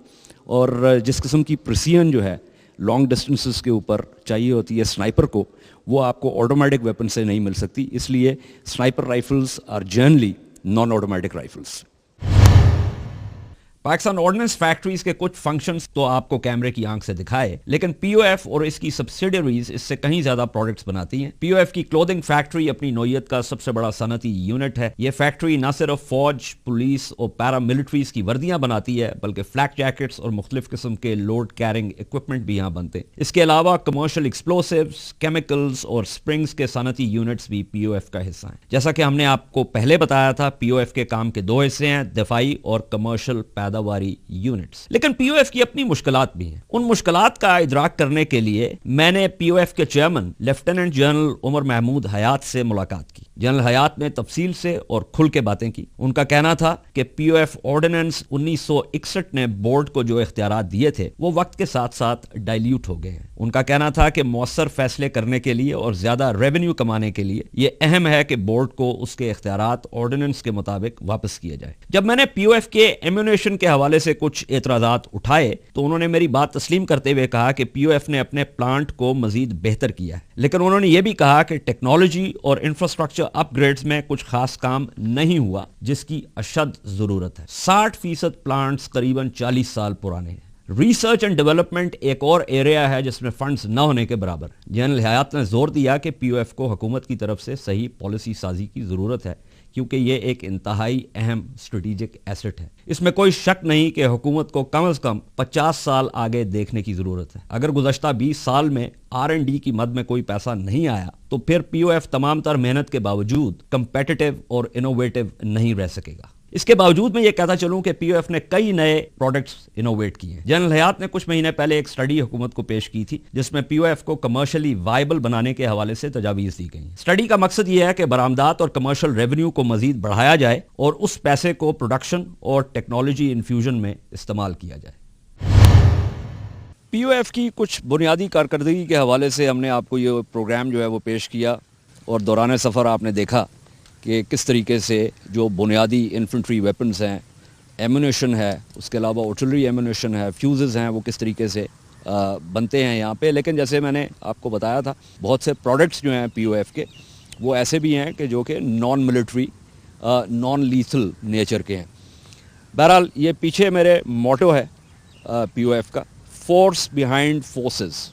और जिस किस्म की प्रिसीजन जो है लॉन्ग डिस्टेंसेस के ऊपर चाहिए होती है स्नाइपर को, वो आपको ऑटोमेटिक वेपन से नहीं मिल सकती। इसलिए sniper rifles are generally non automatic rifles. Pakistan ordnance factories के कुछ फंक्शंस तो आपको कैमरे की आंख से दिखाए, लेकिन पीओएफ और इसकी सब्सिडियरीज इससे कहीं ज्यादा प्रोडक्ट्स बनाती हैं। पीओएफ की क्लोथिंग फैक्ट्री अपनी नौयत का सबसे बड़ा सनती यूनिट है। यह फैक्ट्री न सिर्फ फौज, पुलिस और पैरामिलिट्रीज की वर्दियां बनाती है बल्कि फ्लैक जैकेट्स और मुख्तलिफ किस्म के लोड कैरिंग इक्विपमेंट भी यहाँ बनते हैं। इसके अलावा कमर्शियल एक्सप्लोसिव्स, केमिकल्स और स्प्रिंग्स के सनती यूनिट्स भी पीओएफ का हिस्सा हैं। जैसा कि हमने आपको पहले बताया था, पीओएफ के काम के दो हिस्से हैं, दफाई और कमर्शियल पैदावारी यूनिट्स। लेकिन पीओएफ की अपनी मुश्किलात भी हैं। उन मुश्किलात का इदराक करने के लिए मैंने पीओएफ के chairman lieutenant general Umar Mahmood Hayat से मुलाकात की। जनरल हयात ने तफसील से और खुल के बातें की। उनका कहना था कि पीओएफ ऑर्डिनेंस 1961 ने बोर्ड को जो इख्तियारात दिए थे वो वक्त के साथ साथ डाइल्यूट हो गए हैं। उनका कहना था कि मौसर फैसले करने के लिए और ज्यादा रेवेन्यू कमाने के लिए यह अहम है कि बोर्ड को उसके इख्तियारात ऑर्डिनेंस के मुताबिक वापस किया जाए। जब मैंने पीओएफ के एम्यूनेशन के हवाले से कुछ एतराजात उठाए तो उन्होंने मेरी बात तस्लीम करते हुए कहा कि पीओएफ ने अपने प्लांट को मजीद बेहतर किया है, लेकिन उन्होंने यह भी कहा कि टेक्नोलॉजी और इंफ्रास्ट्रक्चर अपग्रेड्स में कुछ खास काम नहीं हुआ जिसकी अशद जरूरत है। 60% प्लांट्स करीबन 40 साल पुराने हैं। रिसर्च एंड डेवलपमेंट एक और एरिया है जिसमें फंड्स न होने के बराबर। जनरल हयात ने जोर दिया कि पीओएफ को हुकूमत की तरफ से सही पॉलिसी साजी की जरूरत है क्योंकि ये एक इंतहाई अहम स्ट्रेटेजिक एसेट है। इसमें कोई शक नहीं कि हुकूमत को कम से कम 50 साल आगे देखने की जरूरत है। अगर गुज़श्ता 20 साल में R&D की मद में कोई पैसा नहीं आया तो फिर पीओएफ तमाम तर मेहनत के बावजूद कंपेटिटिव और इनोवेटिव नहीं रह सकेगा। इसके बावजूद मैं ये कहता चलूं कि पीओएफ ने कई नए प्रोडक्ट्स इनोवेट किए हैं। जनरल हयात ने कुछ महीने पहले एक स्टडी हुकूमत को पेश की थी जिसमें पीओएफ को कमर्शियली वायबल बनाने के हवाले से तजावीज़ दी गई। स्टडी का मकसद यह है कि बरामदात और कमर्शियल रेवेन्यू को मजीद बढ़ाया जाए और उस पैसे को प्रोडक्शन और टेक्नोलॉजी इन्फ्यूजन में इस्तेमाल किया जाए। पीओएफ की कुछ बुनियादी कारकर्दगी के हवाले से हमने आपको ये प्रोग्राम जो है वो पेश किया और दौरान सफ़र आपने देखा कि किस तरीके से जो बुनियादी इन्फेंट्री वेपन्स हैं, एम्यूनेशन है, उसके अलावा आर्टिलरी एम्यूनेशन है, फ्यूज़ेस हैं, वो किस तरीके से बनते हैं यहाँ पे। लेकिन जैसे मैंने आपको बताया था, बहुत से प्रोडक्ट्स जो हैं पीओएफ के वो ऐसे भी हैं कि जो कि non military, non lethal nature के हैं। बहरहाल ये पीछे मेरे मोटो है पीओएफ का, फोर्स बिहाइंड फोर्सेस,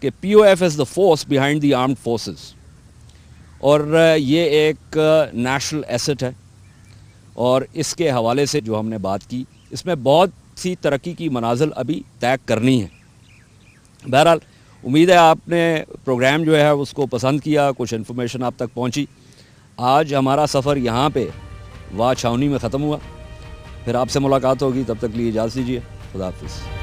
कि POF is the force behind the armed forces. और ये एक नेशनल एसेट है और इसके हवाले से जो हमने बात की, इसमें बहुत सी तरक्की की मनाजिल अभी तय करनी है। बहरहाल उम्मीद है आपने प्रोग्राम जो है उसको पसंद किया, कुछ इन्फॉर्मेशन आप तक पहुंची। आज हमारा सफ़र यहाँ पे वाह छावनी में ख़त्म हुआ। फिर आपसे मुलाकात होगी, तब तक लिए इजाज़त दीजिए। खुदा हाफिज़।